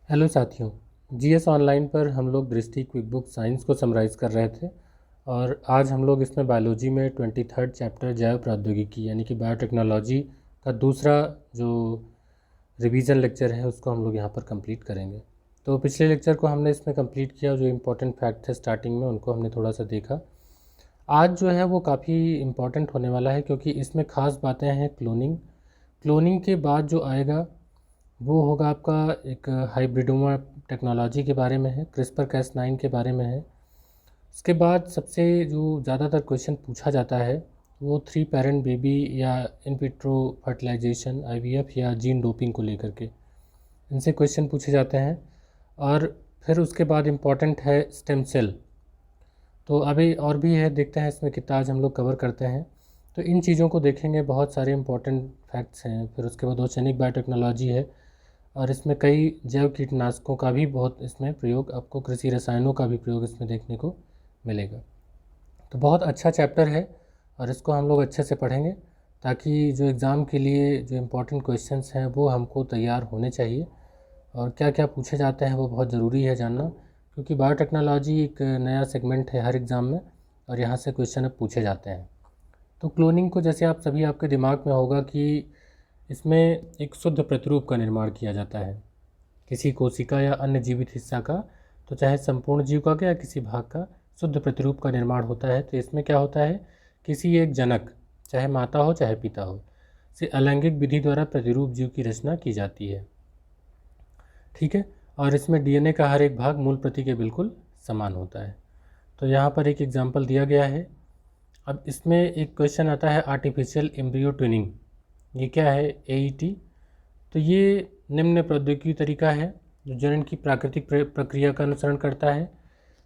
Hello साथियों। GS online पर हम लोग दृष्टि क्विक बुक साइंस को समराइज़ कर रहे थे और आज हम लोग इसमें बायोलॉजी में 23rd चैप्टर जैव प्रौद्योगिकी यानी कि बायोटेक्नोलॉजी का दूसरा जो रिवीजन लेक्चर है उसको हम लोग यहाँ पर कंप्लीट करेंगे। तो पिछले लेक्चर को हमने इसमें कंप्लीट किया, जो इम्पोर्टेंट फैक्ट थे स्टार्टिंग में उनको हमने थोड़ा सा देखा। आज जो है वो काफ़ी इम्पोर्टेंट होने वाला है क्योंकि इसमें ख़ास बातें हैं क्लोनिंग के बाद जो आएगा वो होगा आपका एक हाइब्रिडोमा टेक्नोलॉजी के बारे में है, क्रिस्पर कैस9 के बारे में है। उसके बाद सबसे जो ज़्यादातर क्वेश्चन पूछा जाता है वो 3 पेरेंट बेबी या इन विट्रो फर्टिलाइजेशन आईवीएफ या जीन डोपिंग को लेकर के इनसे क्वेश्चन पूछे जाते हैं। और फिर उसके बाद इम्पॉर्टेंट है स्टेम सेल। तो अभी और भी है, देखते हैं इसमें कितना आज हम लोग कवर करते हैं। तो इन चीज़ों को देखेंगे, बहुत सारे इंपॉर्टेंट फैक्ट्स हैं। फिर उसके बाद ओशनिक बायोटेक्नोलॉजी है और इसमें कई जैव कीटनाशकों का भी बहुत इसमें प्रयोग, आपको कृषि रसायनों का भी प्रयोग इसमें देखने को मिलेगा। तो बहुत अच्छा चैप्टर है और इसको हम लोग अच्छे से पढ़ेंगे ताकि जो एग्ज़ाम के लिए जो इम्पोर्टेंट क्वेश्चंस हैं वो हमको तैयार होने चाहिए। और क्या क्या पूछे जाते हैं वो बहुत ज़रूरी है जानना, क्योंकि बायोटेक्नोलॉजी एक नया सेगमेंट है हर एग्ज़ाम में और यहाँ से क्वेश्चन अब पूछे जाते हैं। तो क्लोनिंग को जैसे आप सभी आपके दिमाग में होगा कि इसमें एक शुद्ध प्रतिरूप का निर्माण किया जाता है किसी कोशिका या अन्य जीवित हिस्सा का, तो चाहे संपूर्ण जीव का या किसी भाग का शुद्ध प्रतिरूप का निर्माण होता है। तो इसमें क्या होता है, किसी एक जनक, चाहे माता हो चाहे पिता हो, से अलैंगिक विधि द्वारा प्रतिरूप जीव की रचना की जाती है। ठीक है। और इसमें डीएनए का हर एक भाग मूल प्रति के बिल्कुल समान होता है। तो यहाँ पर एक एग्जाम्पल दिया गया है। अब इसमें एक क्वेश्चन आता है आर्टिफिशियल एम्ब्रियो ट्विनिंग, ये क्या है, एईटी। तो ये निम्न प्रौद्योगिकी तरीका है जो जनन की प्राकृतिक प्रक्रिया का अनुसरण करता है,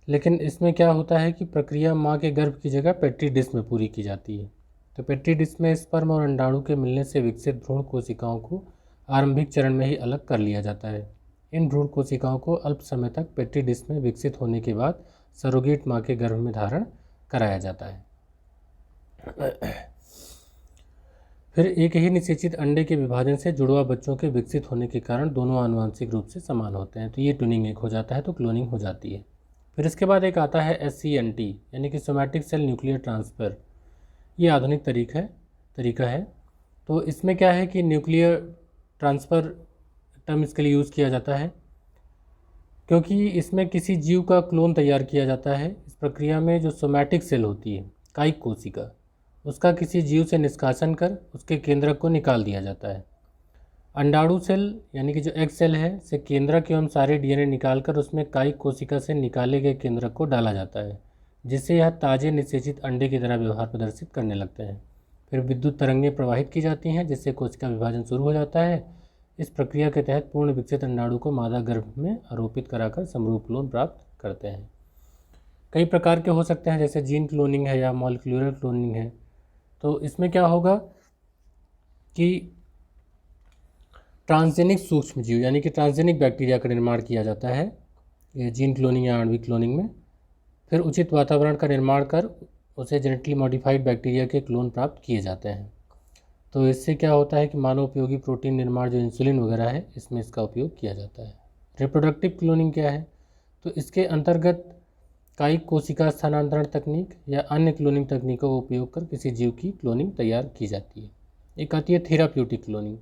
लेकिन इसमें क्या होता है कि प्रक्रिया माँ के गर्भ की जगह पेट्री डिश में पूरी की जाती है। तो पेट्री डिश में स्पर्म और अंडाणु के मिलने से विकसित भ्रूण कोशिकाओं को आरंभिक चरण में ही अलग कर लिया जाता है। इन भ्रूण कोशिकाओं को अल्प समय तक पेट्री डिश में विकसित होने के बाद सरोगेट माँ के गर्भ में धारण कराया जाता है। फिर एक ही निषेचित अंडे के विभाजन से जुड़वा बच्चों के विकसित होने के कारण दोनों आनुवंशिक रूप से समान होते हैं। तो ये ट्यूनिंग एक हो जाता है, तो क्लोनिंग हो जाती है। फिर इसके बाद एक आता है SCNT यानी कि सोमैटिक सेल न्यूक्लियर ट्रांसफ़र। ये आधुनिक तरीका है। तो इसमें क्या है कि न्यूक्लियर ट्रांसफ़र टर्म इसके लिए यूज़ किया जाता है क्योंकि इसमें किसी जीव का क्लोन तैयार किया जाता है। इस प्रक्रिया में जो सोमैटिक सेल होती है, कायिक कोशिका, उसका किसी जीव से निष्कासन कर उसके केंद्रक को निकाल दिया जाता है। अंडाणु सेल यानी कि जो एग सेल है से केंद्रक एवं सारे डीएनए निकालकर उसमें कायिक कोशिका से निकाले गए केंद्रक को डाला जाता है, जिससे यह ताजे निषेचित अंडे की तरह व्यवहार प्रदर्शित करने लगते हैं। फिर विद्युत तरंगें प्रवाहित की जाती हैं जिससे कोशिका विभाजन शुरू हो जाता है। इस प्रक्रिया के तहत पूर्ण विकसित अंडाणु को मादा गर्भ में आरोपित कराकर समरूप क्लोन प्राप्त करते हैं। कई प्रकार के हो सकते हैं, जैसे जीन क्लोनिंग है या मॉलिक्यूलर क्लोनिंग है। तो इसमें क्या होगा कि ट्रांसजेनिक सूक्ष्म जीव यानी कि ट्रांसजेनिक बैक्टीरिया का निर्माण किया जाता है ये जीन क्लोनिंग या आणविक क्लोनिंग में। फिर उचित वातावरण का निर्माण कर उसे जेनेटिकली मॉडिफाइड बैक्टीरिया के क्लोन प्राप्त किए जाते हैं। तो इससे क्या होता है कि मानव उपयोगी प्रोटीन निर्माण जो इंसुलिन वगैरह है इसमें इसका उपयोग किया जाता है। रिप्रोडक्टिव क्लोनिंग क्या है, तो इसके अंतर्गत कायिक कोशिका स्थानांतरण तकनीक या अन्य क्लोनिंग तकनीकों का उपयोग कर किसी जीव की क्लोनिंग तैयार की जाती है। एक आती है थेराप्यूटिक क्लोनिंग।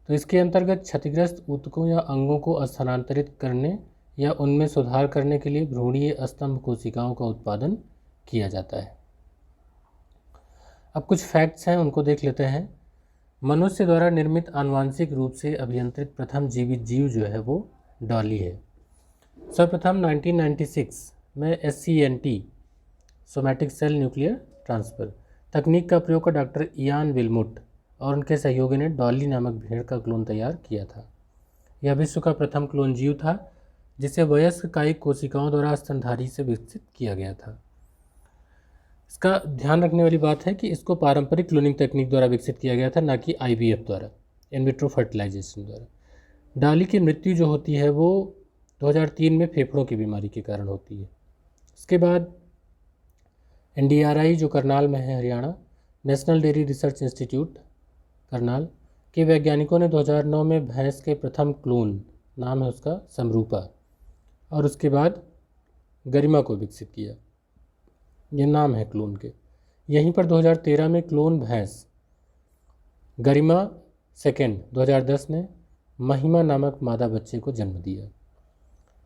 तो इसके अंतर्गत क्षतिग्रस्त ऊतकों या अंगों को स्थानांतरित करने या उनमें सुधार करने के लिए भ्रूणीय स्तंभ कोशिकाओं का उत्पादन किया जाता है। अब कुछ फैक्ट्स हैं, उनको देख लेते हैं। मनुष्य द्वारा निर्मित आनुवांशिक रूप से अभियंत्रित प्रथम जीवित जीव जो है वो डॉली है। सर्वप्रथम 1996 में SCNT somatic cell nuclear transfer तकनीक का प्रयोग कर डॉक्टर इयान विल्मुट और उनके सहयोगी ने डॉली नामक भेड़ का क्लोन तैयार किया था। यह विश्व का प्रथम क्लोन जीव था जिसे वयस्क कायिक कोशिकाओं द्वारा स्तनधारी से विकसित किया गया था। इसका ध्यान रखने वाली बात है कि इसको पारंपरिक क्लोनिंग तकनीक द्वारा विकसित किया गया था, ना कि IVF द्वारा, इन विट्रो फर्टिलाइजेशन द्वारा। डॉली की मृत्यु जो होती है वो 2003 में फेफड़ों की बीमारी के कारण होती है। इसके बाद NDRI जो करनाल में है, Haryana national dairy research institute Karnal के वैज्ञानिकों ने 2009 में भैंस के प्रथम क्लोन नाम है उसका समरूपा, और उसके बाद गरिमा को विकसित किया। ये नाम है क्लोन के। यहीं पर 2013 में क्लोन भैंस गरिमा सेकेंड 2010 ने महिमा नामक मादा बच्चे को जन्म दिया।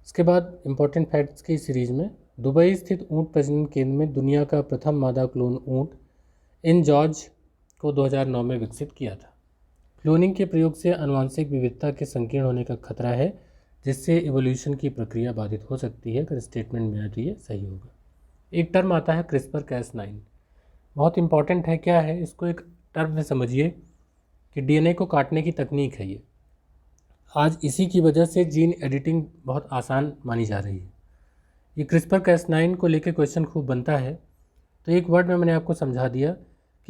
इसके बाद इम्पोर्टेंट फैक्ट्स की सीरीज में दुबई स्थित ऊंट प्रजनन केंद्र में दुनिया का प्रथम मादा क्लोन ऊंट इन जॉर्ज को 2009 में विकसित किया था। क्लोनिंग के प्रयोग से आनुवंशिक विविधता के संकीर्ण होने का खतरा है, जिससे इवोल्यूशन की प्रक्रिया बाधित हो सकती है। अगर स्टेटमेंट में आए तो ये सही होगा। एक टर्म आता है CRISPR-Cas9, बहुत इंपॉर्टेंट है। क्या है, इसको एक टर्म में समझिए कि डीएनए को काटने की तकनीक है ये। आज इसी की वजह से जीन एडिटिंग बहुत आसान मानी जा रही है। ये CRISPR-Cas9 को लेकर क्वेश्चन खूब बनता है। तो एक वर्ड में मैंने आपको समझा दिया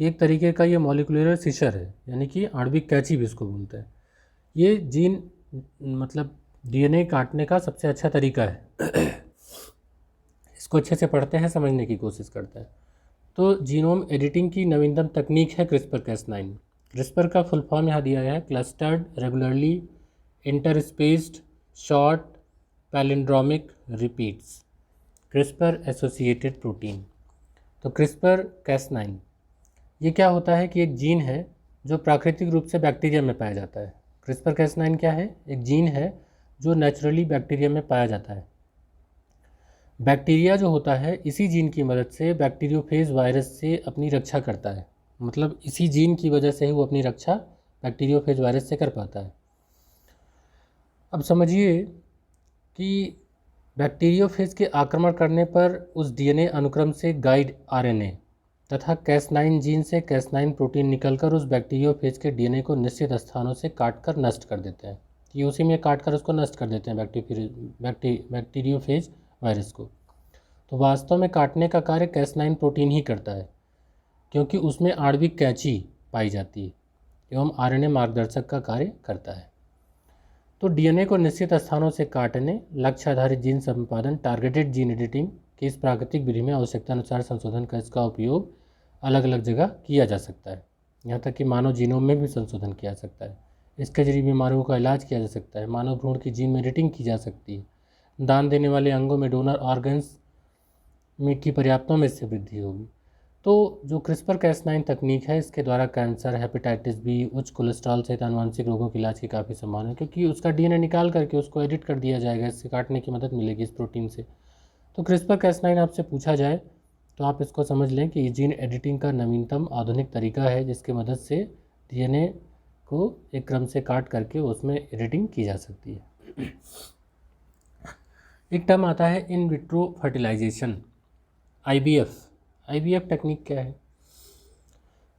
कि एक तरीके का ये मॉलिक्यूलर सीशर है, यानी कि आणविक कैंची भी इसको बोलते हैं। ये जीन मतलब डीएनए काटने का सबसे अच्छा तरीका है। इसको अच्छे से पढ़ते हैं, समझने की कोशिश करते हैं। तो जीनोम एडिटिंग की नवीनतम तकनीक है CRISPR-Cas9। CRISPR का फुल फॉर्म यहाँ दिया है, clustered regularly interspaced short palindromic repeats CRISPR associated protein. तो CRISPR-Cas9 ये क्या होता है कि एक जीन है जो प्राकृतिक रूप से बैक्टीरिया में पाया जाता है। CRISPR-Cas9 क्या है, एक जीन है जो नेचुरली बैक्टीरिया में पाया जाता है। बैक्टीरिया जो होता है इसी जीन की मदद से बैक्टीरियोफेज वायरस से अपनी रक्षा करता है। मतलब इसी जीन की वजह से ही वो अपनी रक्षा बैक्टीरियोफेज वायरस से कर पाता है। अब समझिए कि बैक्टीरियोफेज के आक्रमण करने पर उस डीएनए अनुक्रम से गाइड आरएनए तथा Cas9 जीन से Cas9 प्रोटीन निकलकर उस बैक्टीरियोफेज के डीएनए को निश्चित स्थानों से काटकर नष्ट कर देते हैं। ये उसी में काटकर उसको नष्ट कर देते हैं बैक्टीरियोफेज वायरस को। तो वास्तव में काटने का कार्य Cas9 प्रोटीन ही करता है, क्योंकि उसमें आणविक कैंची पाई जाती है एवं आरएनए मार्गदर्शक का कार्य करता है। तो डीएनए को निश्चित स्थानों से काटने, लक्ष्य आधारित जीन संपादन, टारगेटेड जीन एडिटिंग की इस प्राकृतिक विधि में आवश्यकता अनुसार संशोधन का इसका उपयोग अलग अलग जगह किया जा सकता है। यहाँ तक कि मानव जीनोम में भी संशोधन किया जा सकता है। इसके जरिए बीमारियों का इलाज किया जा सकता है। मानव भ्रूण की जीन में एडिटिंग की जा सकती है। दान देने वाले अंगों में डोनर ऑर्गन्स में की पर्याप्तों में इससे वृद्धि होगी। तो जो CRISPR-Cas9 तकनीक है, इसके द्वारा कैंसर, हेपेटाइटिस बी, उच्च कोलेस्ट्रॉल सहित आनुवंशिक रोगों के इलाज की काफ़ी संभावना है, क्योंकि उसका डीएनए निकाल करके उसको एडिट कर दिया जाएगा। इससे काटने की मदद मिलेगी इस प्रोटीन से। तो CRISPR-Cas9 आपसे पूछा जाए तो आप इसको समझ लें कि ये जीन एडिटिंग का नवीनतम आधुनिक तरीका है, जिसकी मदद से डीएनए को एक क्रम से काट करके उसमें एडिटिंग की जा सकती है। एक टर्म आता है in vitro fertilisation, IVF technique क्या है?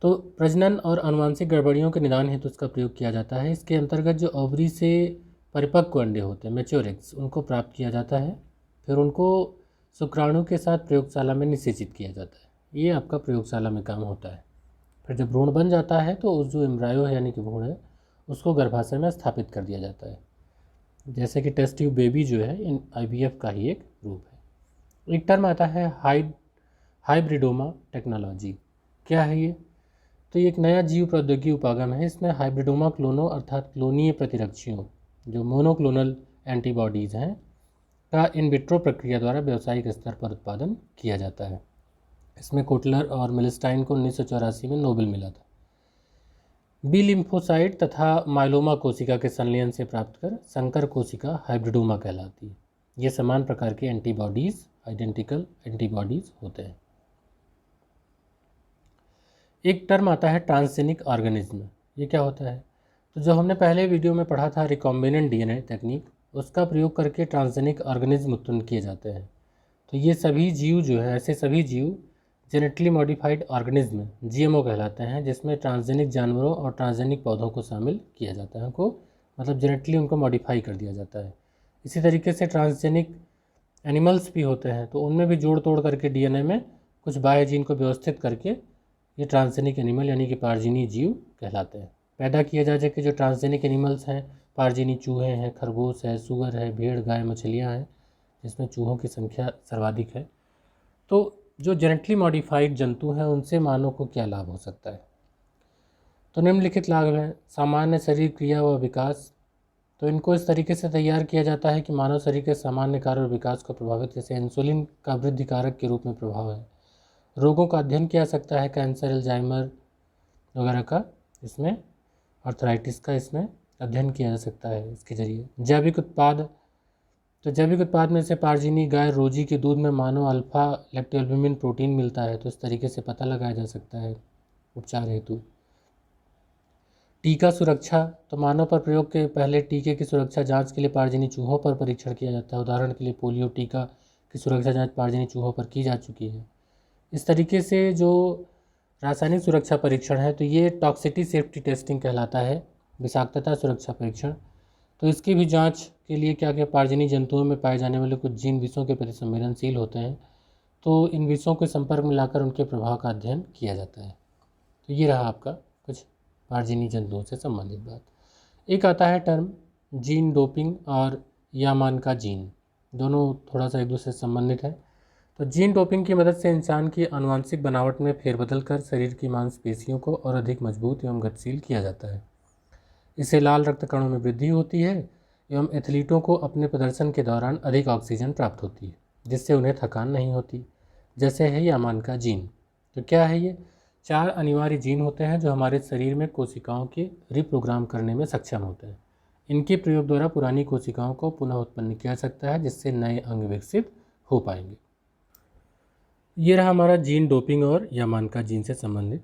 तो प्रजनन और आनुवंशिक गड़बड़ियों के निदान हेतु इसका प्रयोग किया जाता है। इसके अंतर्गत जो ओवरी से परिपक्व अंडे होते हैं, मैच्योर एग्स, उनको प्राप्त किया जाता है। फिर उनको शुक्राणु के साथ प्रयोगशाला में निषेचित किया जाता है। ये आपका प्रयोगशाला में काम होता है। फिर जब भ्रूण बन जाता है तो उस जो एम्ब्रायो है यानी कि भ्रूण है, उसको गर्भाशय में स्थापित कर दिया जाता है। जैसे कि टेस्ट ट्यूब बेबी जो है इन IVF का ही एक रूप है। एक टर्म आता है हाइब्रिडोमा टेक्नोलॉजी। क्या है ये? तो ये एक नया जीव प्रौद्योगिकी उपागम है। इसमें हाइब्रिडोमा क्लोनों अर्थात क्लोनीय प्रतिरक्षियों, जो मोनोक्लोनल एंटीबॉडीज़ हैं, का इन विट्रो प्रक्रिया द्वारा व्यावसायिक स्तर पर उत्पादन किया जाता है। इसमें कोटलर और मिलस्टाइन को 1984 में नोबेल मिला था। बी लिम्फोसाइट तथा माइलोमा कोशिका के संलयन से प्राप्त कर संकर कोशिका हाइब्रिडोमा कहलाती है। ये समान प्रकार के एंटीबॉडीज़, आइडेंटिकल एंटीबॉडीज़ होते हैं। एक टर्म आता है ट्रांसजेनिक ऑर्गेनिज्म। ये क्या होता है? तो जो हमने पहले वीडियो में पढ़ा था रिकॉम्बिनेंट डीएनए टेक्निक, उसका प्रयोग करके ट्रांसजेनिक ऑर्गेनिज्म उत्पन्न किए जाते हैं। तो ये सभी जीव जो है, ऐसे सभी जीव जेनेटिकली मॉडिफाइड ऑर्गेनिज्म GMO कहलाते हैं, जिसमें ट्रांसजेनिक जानवरों और ट्रांसजेनिक पौधों को शामिल किया जाता है। उनको मतलब जेनेटिकली उनको मॉडिफाई कर दिया जाता है। इसी तरीके से ट्रांसजेनिक एनिमल्स भी होते हैं, तो उनमें भी जोड़ तोड़ करके डीएनए में कुछ बाह्य जीन को व्यवस्थित करके ये ट्रांसजेनिक एनिमल यानी कि पारजीनी जीव कहलाते हैं। पैदा किया जा सके जो ट्रांसजेनिक एनिमल्स हैं, पारजीनी चूहे हैं, खरगोश है, सुअर है, भेड़, गाय, मछलियाँ हैं, जिसमें चूहों की संख्या सर्वाधिक है। तो जो जेनेटिकली मॉडिफाइड जंतु हैं, उनसे मानव को क्या लाभ हो सकता है? तो निम्नलिखित लाभ हैं: सामान्य शरीर क्रिया व विकास, तो इनको इस तरीके से तैयार किया जाता है कि मानव शरीर के सामान्य कार्य और विकास को प्रभावित, जैसे इंसुलिन का वृद्धि कारक के रूप में प्रभाव है। रोगों का अध्ययन किया जा सकता है, कैंसर, अल्जाइमर वगैरह का, इसमें आर्थराइटिस का इसमें अध्ययन किया जा सकता है इसके जरिए। जैविक उत्पाद, तो जैविक उत्पाद में से पारजीनी गाय रोजी के दूध में मानव अल्फा लैक्टोएल्बुमिन प्रोटीन मिलता है, तो इस तरीके से पता लगाया जा सकता है उपचार हेतु। टीका सुरक्षा, तो मानव पर प्रयोग के पहले टीके की सुरक्षा जांच के लिए पारजीनी चूहों पर परीक्षण किया जाता है। उदाहरण के लिए पोलियो टीका की सुरक्षा जांच पारजीनी चूहों पर की जा चुकी है। इस तरीके से जो रासायनिक सुरक्षा परीक्षण है, तो ये टॉक्सिटी सेफ्टी टेस्टिंग कहलाता है, विषाक्तता सुरक्षा परीक्षण। तो इसकी भी जांच के लिए क्या क्या पारजीनी जंतुओं में पाए जाने वाले कुछ जीन विषों के प्रति संवेदनशील होते हैं, तो इन विषों के संपर्क में लाकर उनके प्रभाव का अध्ययन किया जाता है। तो ये रहा आपका कुछ पारजीनी जंतुओं से संबंधित बात। एक आता है टर्म जीन डोपिंग और यामानका जीन, दोनों थोड़ा सा एक दूसरे से संबंधित है। तो जीन डोपिंग की मदद से इंसान की आनुवंशिक बनावट में फेरबदल कर शरीर की मांसपेशियों को और अधिक मजबूत एवं गतिशील किया जाता है। इससे लाल रक्त कणों में वृद्धि होती है एवं एथलीटों को अपने प्रदर्शन के दौरान अधिक ऑक्सीजन प्राप्त होती है, जिससे उन्हें थकान नहीं होती, जैसे है यामानका जीन। तो क्या है ये? 4 अनिवार्य जीन होते हैं जो हमारे शरीर में कोशिकाओं के रिप्रोग्राम करने में सक्षम होते हैं। इनके प्रयोग द्वारा पुरानी कोशिकाओं को पुनः उत्पन्न किया जा सकता है, जिससे नए अंग विकसित हो पाएंगे। ये रहा हमारा जीन डोपिंग और यामानका जीन से संबंधित।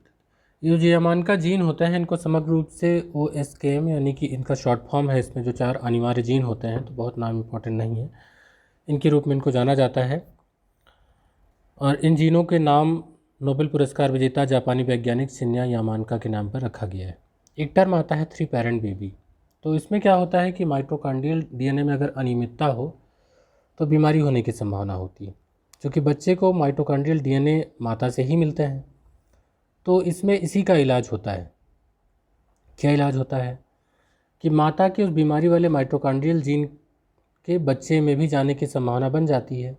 ये जो यामानका जीन होते हैं, इनको समग्र रूप से OSKM यानी कि इनका शॉर्ट फॉर्म है। इसमें जो 4 अनिवार्य जीन होते हैं, तो बहुत नाम इम्पोर्टेंट नहीं है, इनके रूप में इनको जाना जाता है। और इन जीनों के नाम नोबेल पुरस्कार विजेता जापानी वैज्ञानिक शिन्या यामानका के नाम पर रखा गया है। एक टर्म आता है 3 पैरेंट बेबी। तो इसमें क्या होता है कि माइटोकॉन्ड्रियल DNA में अगर अनियमितता हो तो बीमारी होने की संभावना होती है, क्योंकि बच्चे को माइटोकॉन्ड्रियल DNA माता से ही मिलते हैं। तो इसमें इसी का इलाज होता है। क्या इलाज होता है कि माता के उस बीमारी वाले माइटोकॉन्ड्रियल जीन के बच्चे में भी जाने की संभावना बन जाती है।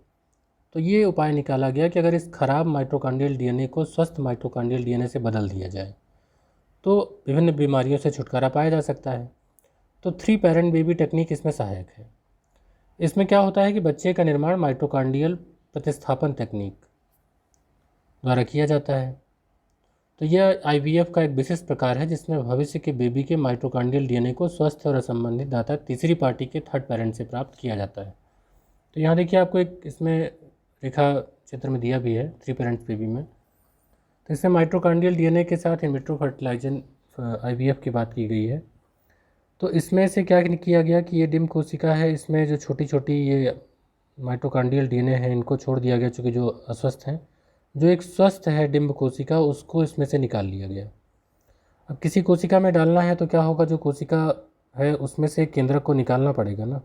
तो ये उपाय निकाला गया कि अगर इस खराब माइटोकॉन्ड्रियल DNA को स्वस्थ माइटोकॉन्ड्रियल DNA से बदल दिया जाए तो विभिन्न बीमारियों से छुटकारा पाया जा सकता है। तो 3 पैरेंट बेबी टेक्निक इसमें सहायक है। इसमें क्या होता है कि बच्चे का निर्माण माइटोकॉन्ड्रियल प्रतिस्थापन तकनीक द्वारा किया जाता है। तो यह IVF का एक विशिष्ट प्रकार है, जिसमें भविष्य के बेबी के माइटोकॉन्ड्रियल DNA को स्वस्थ और असंबंधित दाता तीसरी पार्टी के थर्ड पेरेंट से प्राप्त किया जाता है। तो यहाँ देखिए आपको एक इसमें रेखा चित्र में दिया भी है 3 पेरेंट्स बेबी में। तो इसमें माइटोकॉन्ड्रियल DNA के साथ इन विट्रो फर्टिलाइजन IVF की बात की गई है। तो इसमें से क्या किया गया कि ये डिम्ब कोशिका है, इसमें जो छोटी छोटी ये माइटोकॉन्ड्रियल DNA है, इनको छोड़ दिया गया, चूँकि जो अस्वस्थ हैं। जो एक स्वस्थ है डिम्ब कोशिका, उसको इसमें से निकाल लिया गया। अब किसी कोशिका में डालना है तो क्या होगा, जो कोशिका है उसमें से केंद्रक को निकालना पड़ेगा ना।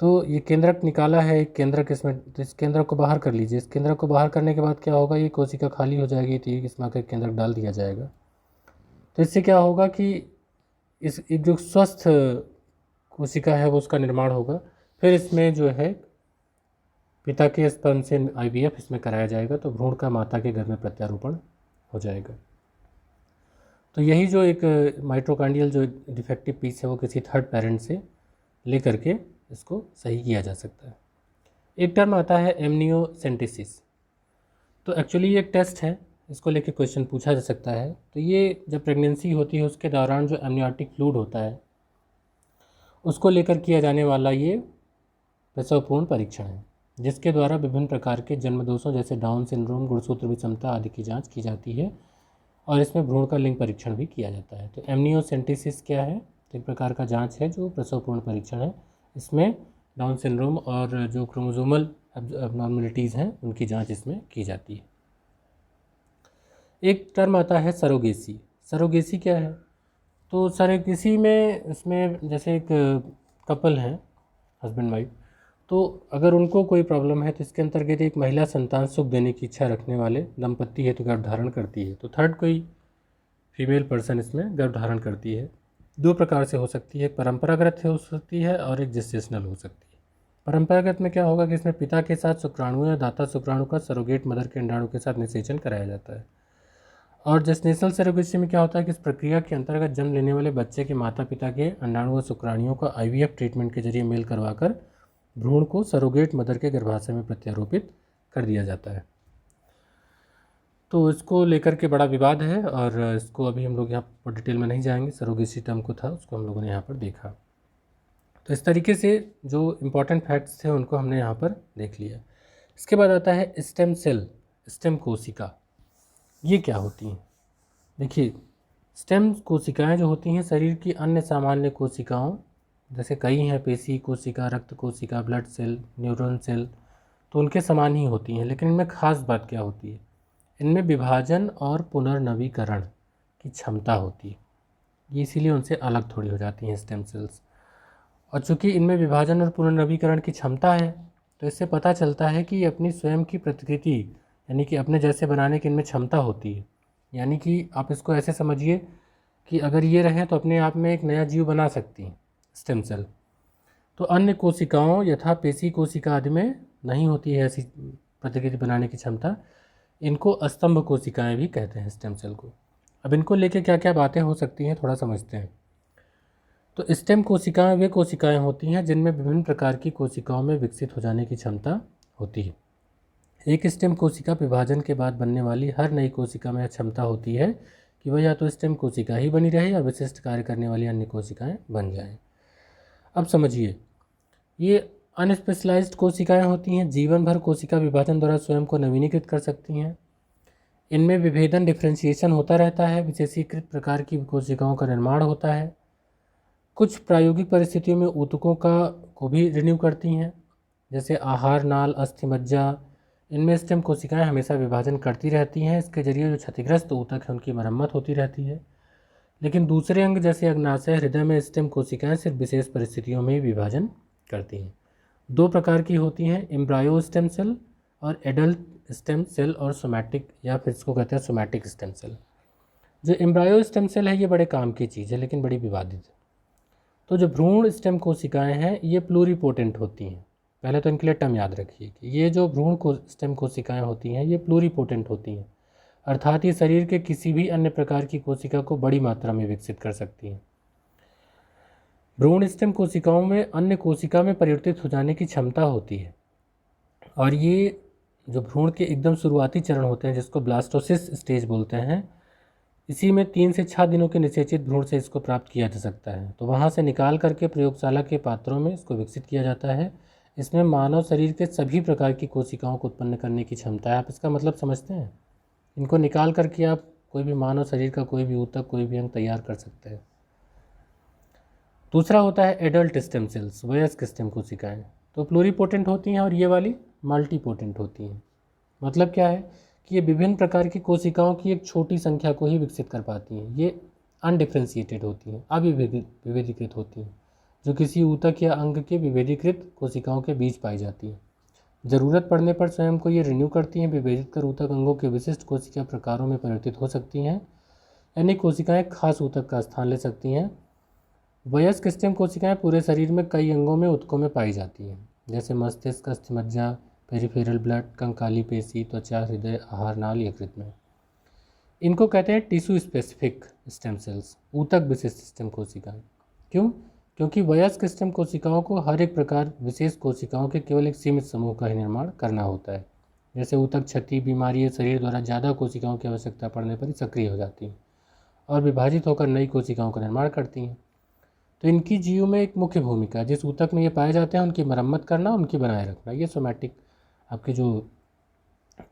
तो ये केंद्रक निकाला है, एक केंद्रक इसमें, तो इस केंद्रक को बाहर कर लीजिए। इस केंद्रक को बाहर करने के बाद क्या होगा, ये कोशिका खाली हो जाएगी, तो इसमें आकर केंद्रक डाल दिया जाएगा। तो इससे क्या होगा कि इस एक जो स्वस्थ कोशिका है वो उसका निर्माण होगा। फिर इसमें जो है पिता के स्तन से IVF इसमें कराया जाएगा, तो भ्रूण का माता के घर में प्रत्यारोपण हो जाएगा। तो यही जो एक माइटोकॉन्ड्रियल जो डिफेक्टिव पीस है वो किसी थर्ड पेरेंट से ले करके इसको सही किया जा सकता है। एक टर्म आता है एमनियोसेंटेसिस। तो एक्चुअली ये एक टेस्ट है, इसको लेके क्वेश्चन पूछा जा सकता है। तो ये जब प्रेगनेंसी होती है उसके दौरान जो एमनियोटिक फ्लूइड होता है उसको लेकर किया जाने वाला ये प्रसवपूर्ण परीक्षण है, जिसके द्वारा विभिन्न प्रकार के जन्म दोषों जैसे डाउन सिंड्रोम, गुणसूत्र विषमता आदि की जांच की जाती है। और इसमें भ्रूण का लिंग परीक्षण भी किया जाता है। तो एमनियोसेंटेसिस क्या है, तो एक प्रकार का जांच है जो प्रसवपूर्ण परीक्षण है। इसमें डाउन सिंड्रोम और जो क्रोमोसोमल एबनॉर्मलिटीज़ हैं उनकी जांच इसमें की जाती है। एक टर्म आता है सरोगेसी। सरोगेसी क्या है, तो सरोगेसी में इसमें जैसे एक कपल हैं, हस्बैंड वाइफ, तो अगर उनको कोई प्रॉब्लम है तो इसके अंतर्गत एक महिला संतान सुख देने की इच्छा रखने वाले दंपत्ति हेतु गर्भ धारण करती है। तो थर्ड कोई फीमेल पर्सन इसमें गर्भ धारण करती है। 2 प्रकार से हो सकती है, एक परंपरागत हो सकती है और एक जेस्टेशनल हो सकती है। परंपरागत में क्या होगा कि इसमें पिता के साथ शुक्राणु या दाता शुक्राणु का सरोगेट मदर के अंडाणु के साथ निषेचन कराया जाता है। और जेस्टेशनल सरोगेसी में क्या होता है कि इस प्रक्रिया के अंतर्गत जन्म लेने वाले बच्चे के माता पिता के अंडाणु व शुक्राणुओं का आईवीएफ ट्रीटमेंट के जरिए मेल करवाकर भ्रूण को सरोगेट मदर के गर्भाशय में प्रत्यारोपित कर दिया जाता है। तो इसको लेकर के बड़ा विवाद है और इसको अभी हम लोग यहाँ पर डिटेल में नहीं जाएंगे। सरोगेसी टर्म को था उसको हम लोगों ने यहाँ पर देखा। तो इस तरीके से जो इम्पोर्टेंट फैक्ट्स थे उनको हमने यहाँ पर देख लिया। इसके बाद आता है स्टेम सेल, स्टेम कोशिका। ये क्या होती हैं? देखिए, स्टेम कोशिकाएं जो होती हैं शरीर की अन्य सामान्य कोशिकाओं, जैसे कई हैं, पेशी कोशिका, रक्त कोशिका, ब्लड सेल, न्यूरॉन सेल, तो उनके समान ही होती हैं। लेकिन इनमें खास बात क्या होती है? इनमें विभाजन और पुनर्नवीकरण की क्षमता होती है। ये इसीलिए उनसे अलग थोड़ी हो जाती हैं स्टेम सेल्स। और चूँकि इनमें विभाजन और पुनर्नवीकरण की क्षमता है तो इससे पता चलता है कि ये अपनी स्वयं की प्रतिकृति यानी कि अपने जैसे बनाने की इनमें क्षमता होती है। यानी कि आप इसको ऐसे समझिए कि अगर ये रहें तो अपने आप में एक नया जीव बना सकती हैं स्टेम सेल। तो अन्य कोशिकाओं यथा पेशी कोशिका आदि में नहीं होती है ऐसी प्रतिकृति बनाने की क्षमता। इनको स्तंभ कोशिकाएं भी कहते हैं स्टेम सेल को। अब इनको लेके क्या क्या बातें हो सकती हैं थोड़ा समझते हैं। तो स्टेम कोशिकाएं वे कोशिकाएं होती हैं जिनमें विभिन्न प्रकार की कोशिकाओं में विकसित हो जाने की क्षमता होती है। एक स्टेम कोशिका विभाजन के बाद बनने वाली हर नई कोशिका में क्षमता होती है कि वह या तो स्टेम कोशिका ही बनी रहे या विशिष्ट कार्य करने वाली अन्य कोशिकाएं बन जाएं। अब समझिए, ये अनस्पेशलाइज्ड कोशिकाएं होती हैं, जीवन भर कोशिका विभाजन द्वारा स्वयं को नवीनीकृत कर सकती हैं। इनमें विभेदन डिफ्रेंशिएशन होता रहता है, विशेषीकृत प्रकार की कोशिकाओं का निर्माण होता है। कुछ प्रायोगिक परिस्थितियों में ऊतकों को भी रिन्यू करती हैं, जैसे आहार नाल, अस्थि मज्जा। इनमें स्टेम कोशिकाएं हमेशा विभाजन करती रहती हैं। इसके जरिए जो क्षतिग्रस्त ऊतक है उनकी मरम्मत होती रहती है। लेकिन दूसरे अंग जैसे अग्नाशय, हृदय में स्टेम कोशिकाएं सिर्फ विशेष परिस्थितियों में ही विभाजन करती हैं। दो प्रकार की होती हैं, एम्ब्रायो स्टेम सेल और एडल्ट स्टेम सेल, और सोमैटिक या फिर इसको कहते हैं सोमैटिक स्टेम सेल। जो एम्ब्रायो स्टेम सेल है ये बड़े काम की चीज़ है लेकिन बड़ी विवादित है। तो जो भ्रूण स्टेम कोशिकाएं हैं ये प्लूरीपोटेंट होती हैं। पहले तो इनके लिए टर्म याद रखिए कि ये जो भ्रूण स्टेम कोशिकाएं होती हैं ये प्लूरीपोटेंट होती हैं, अर्थात ये शरीर के किसी भी अन्य प्रकार की कोशिका को बड़ी मात्रा में विकसित कर सकती हैं। भ्रूण स्टेम कोशिकाओं में अन्य कोशिका में परिवर्तित हो जाने की क्षमता होती है। और ये जो भ्रूण के एकदम शुरुआती चरण होते हैं जिसको ब्लास्टोसिस स्टेज बोलते हैं, इसी में 3 से 6 दिनों के निषेचित भ्रूण से इसको प्राप्त किया जा सकता है। तो वहाँ से निकाल करके प्रयोगशाला के पात्रों में इसको विकसित किया जाता है। इसमें मानव शरीर के सभी प्रकार की कोशिकाओं को उत्पन्न करने की क्षमता है। आप इसका मतलब समझते हैं? इनको निकाल करके आप कोई भी मानव शरीर का कोई भी ऊतक, कोई भी अंग तैयार कर सकते हैं। दूसरा होता है एडल्ट स्टेम सेल्स, वयस्क स्टेम कोशिकाएँ। तो प्लूरीपोटेंट होती हैं और ये वाली मल्टीपोटेंट होती हैं। मतलब क्या है कि ये विभिन्न प्रकार की कोशिकाओं की एक छोटी संख्या को ही विकसित कर पाती हैं। ये अनडिफ्रेंशिएटेड होती हैं, अविभेदीकृत होती हैं, जो किसी ऊतक या अंग के विभेदीकृत कोशिकाओं के बीच पाई जाती हैं। ज़रूरत पड़ने पर स्वयं को ये रिन्यू करती हैं, विभेदित कर ऊतक अंगों के विशिष्ट कोशिका प्रकारों में परिवर्तित हो सकती हैं, यानी कोशिकाएं खास ऊतक का स्थान ले सकती हैं। वयस्क स्टेम कोशिकाएं पूरे शरीर में कई अंगों में ऊतकों में पाई जाती हैं, जैसे मस्तिष्क, अस्थिमज्जा, पेरिफेरल ब्लड, कंकाली पेशी, त्वचा, हृदय, आहार नाल, यकृत में। इनको कहते हैं टिश्यू स्पेसिफिक स्टेम सेल्स, ऊतक विशिष्ट स्टेम कोशिकाएं। क्यों? क्योंकि वयस्क स्टेम कोशिकाओं को हर एक प्रकार विशेष कोशिकाओं के केवल एक सीमित समूह का ही निर्माण करना होता है। जैसे ऊतक क्षति, बीमारी या शरीर द्वारा ज़्यादा कोशिकाओं की आवश्यकता पड़ने पर ही सक्रिय हो जाती हैं और विभाजित होकर नई कोशिकाओं का निर्माण करती हैं। तो इनकी जीव में एक मुख्य भूमिका, जिस ऊतक में ये पाए जाते हैं उनकी मरम्मत करना, उनकी बनाए रखना, ये सोमैटिक आपके जो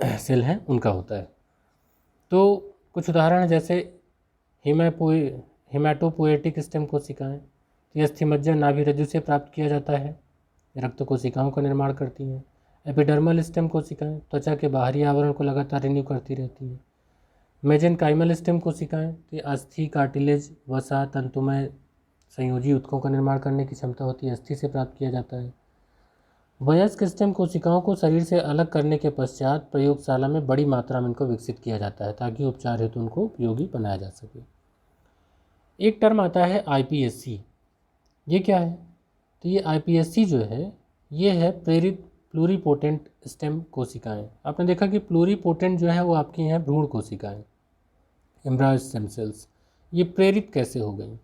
सेल हैं उनका होता है। तो कुछ उदाहरण हैं जैसे हिमैटोपोएटिक स्टेम कोशिकाएं, तो ये अस्थिमज्जा नाभिरज्जु से प्राप्त किया जाता है, रक्त कोशिकाओं का निर्माण करती हैं। एपिडर्मल स्टेम कोशिकाएं त्वचा के बाहरी आवरण को लगातार रिन्यू करती रहती हैं। मेजेनकाइमल स्टेम कोशिकाएं, तो ये अस्थि, कार्टिलेज, वसा, तंतुमय संयोजी ऊतकों का निर्माण करने की क्षमता होती है, अस्थि से प्राप्त किया जाता है। वयस्क स्टेम कोशिकाओं को शरीर से अलग करने के पश्चात प्रयोगशाला में बड़ी मात्रा में इनको विकसित किया जाता है ताकि उपचार हेतु उनको उपयोगी बनाया जा सके। एक टर्म आता है आईपीएससी। ये क्या है? तो ये आईपीएससी जो है ये है प्रेरित प्लूरीपोटेंट स्टेम कोशिकाएं। आपने देखा कि प्लूरीपोटेंट जो है वो आपकी हैं भ्रूण कोशिकाएं, एम्ब्रायो स्टेम सेल्स ये प्रेरित कैसे हो गई?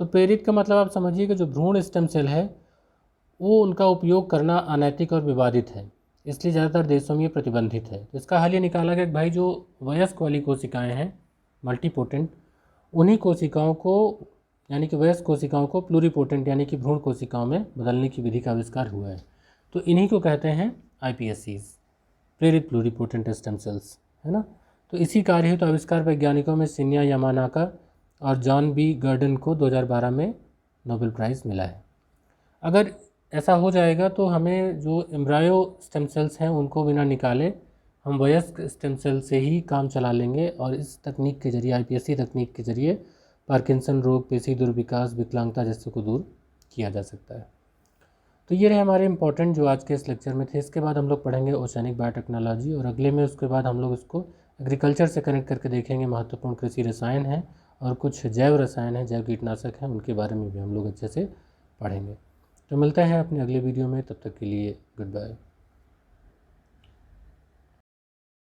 तो प्रेरित का मतलब आप समझिए कि जो भ्रूण स्टेम सेल है वो उनका उपयोग करना अनैतिक और विवादित है, इसलिए ज़्यादातर देशों में ये प्रतिबंधित है। तो इसका हल ये निकाला गया कि भाई जो वयस्क वाली कोशिकाएं हैं मल्टीपोटेंट, उन्हीं कोशिकाओं को यानी कि वयस्क कोशिकाओं को प्लूरीपोटेंट यानी कि भ्रूण कोशिकाओं में बदलने की विधि का आविष्कार हुआ है। तो इन्हीं को कहते हैं iPSCs, प्रेरित प्लूरीपोटेंट स्टेम सेल्स, है ना। तो इसी कार्य हेतु आविष्कार वैज्ञानिकों में शिन्या यामानाका और जॉन बी गर्डन को 2012 में नोबेल प्राइज़ मिला है। अगर ऐसा हो जाएगा तो हमें जो एम्ब्रायो स्टेम सेल्स हैं उनको बिना निकाले हम वयस्क स्टेम सेल से ही काम चला लेंगे और इस तकनीक के जरिए iPSC तकनीक के जरिए पार्किंसन रोग, पेशी दुर्विकास, विकलांगता जैसे को दूर किया जा सकता है। तो ये रहे हमारे इंपॉर्टेंट जो आज के इस लेक्चर में थे। इसके बाद हम लोग पढ़ेंगे ओशेनिक बायोटेक्नोलॉजी और अगले में उसके बाद हम लोग इसको एग्रीकल्चर से कनेक्ट करके देखेंगे। महत्वपूर्ण कृषि रसायन हैं और कुछ जैव रसायन हैं, जैव कीटनाशक हैं, उनके बारे में भी हम लोग अच्छे से पढ़ेंगे। तो मिलते हैं अपने अगले वीडियो में, तब तक के लिए गुड बाय।